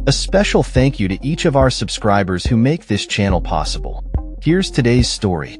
A special thank you to each of our subscribers who make this channel possible. Here's today's story.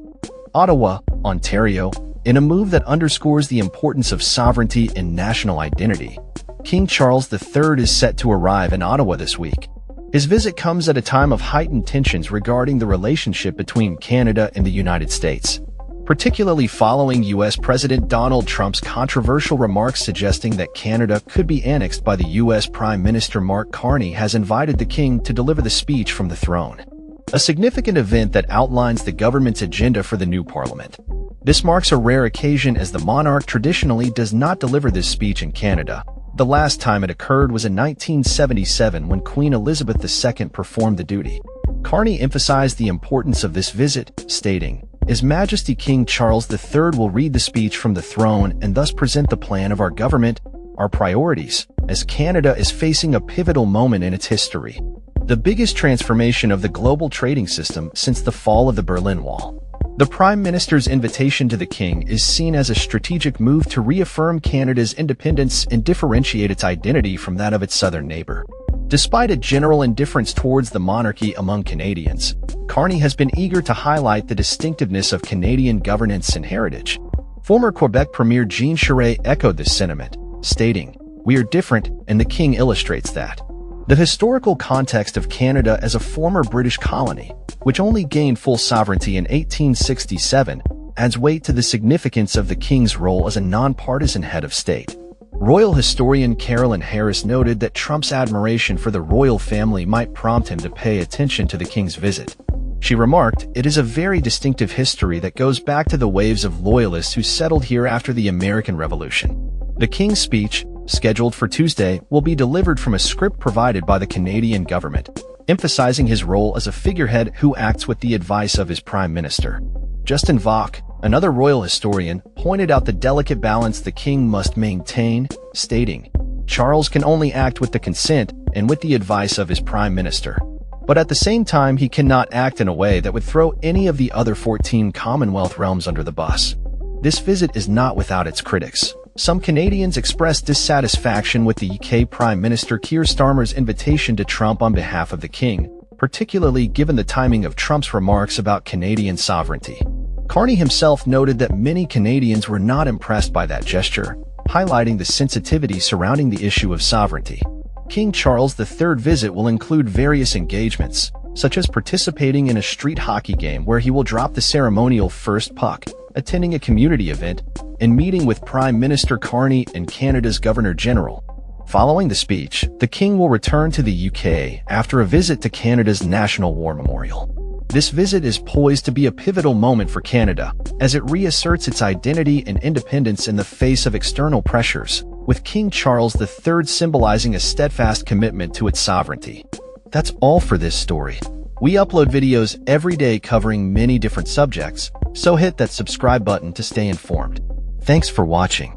Ottawa, Ontario, in a move that underscores the importance of sovereignty and national identity. King Charles III is set to arrive in Ottawa this week. His visit comes at a time of heightened tensions regarding the relationship between Canada and the United States, particularly following U.S. President Donald Trump's controversial remarks suggesting that Canada could be annexed by the U.S. Prime Minister Mark Carney has invited the King to deliver the speech from the throne, a significant event that outlines the government's agenda for the new parliament. This marks a rare occasion as the monarch traditionally does not deliver this speech in Canada. The last time it occurred was in 1977 when Queen Elizabeth II performed the duty. Carney emphasized the importance of this visit, stating, "His Majesty King Charles III will read the speech from the throne and thus present the plan of our government, our priorities, as Canada is facing a pivotal moment in its history, the biggest transformation of the global trading system since the fall of the Berlin Wall." The Prime Minister's invitation to the King is seen as a strategic move to reaffirm Canada's independence and differentiate its identity from that of its southern neighbor. Despite a general indifference towards the monarchy among Canadians, Carney has been eager to highlight the distinctiveness of Canadian governance and heritage. Former Quebec Premier Jean Charest echoed this sentiment, stating, "We are different," and the King illustrates that. The historical context of Canada as a former British colony, which only gained full sovereignty in 1867, adds weight to the significance of the King's role as a nonpartisan head of state. Royal historian Carolyn Harris noted that Trump's admiration for the royal family might prompt him to pay attention to the King's visit. She remarked, "It is a very distinctive history that goes back to the waves of loyalists who settled here after the American Revolution." The King's speech, scheduled for Tuesday, will be delivered from a script provided by the Canadian government, emphasizing his role as a figurehead who acts with the advice of his Prime Minister. Justin Vaughn, another royal historian, pointed out the delicate balance the King must maintain, stating, "Charles can only act with the consent and with the advice of his Prime Minister. But at the same time, he cannot act in a way that would throw any of the other 14 Commonwealth realms under the bus." This visit is not without its critics. Some Canadians expressed dissatisfaction with the UK Prime Minister Keir Starmer's invitation to Trump on behalf of the King, particularly given the timing of Trump's remarks about Canadian sovereignty. Carney himself noted that many Canadians were not impressed by that gesture, highlighting the sensitivity surrounding the issue of sovereignty. King Charles III's visit will include various engagements, such as participating in a street hockey game where he will drop the ceremonial first puck, attending a community event, and meeting with Prime Minister Carney and Canada's Governor-General. Following the speech, the King will return to the UK after a visit to Canada's National War Memorial. This visit is poised to be a pivotal moment for Canada, as it reasserts its identity and independence in the face of external pressures, with King Charles III symbolizing a steadfast commitment to its sovereignty. That's all for this story. We upload videos every day covering many different subjects, so hit that subscribe button to stay informed. Thanks for watching.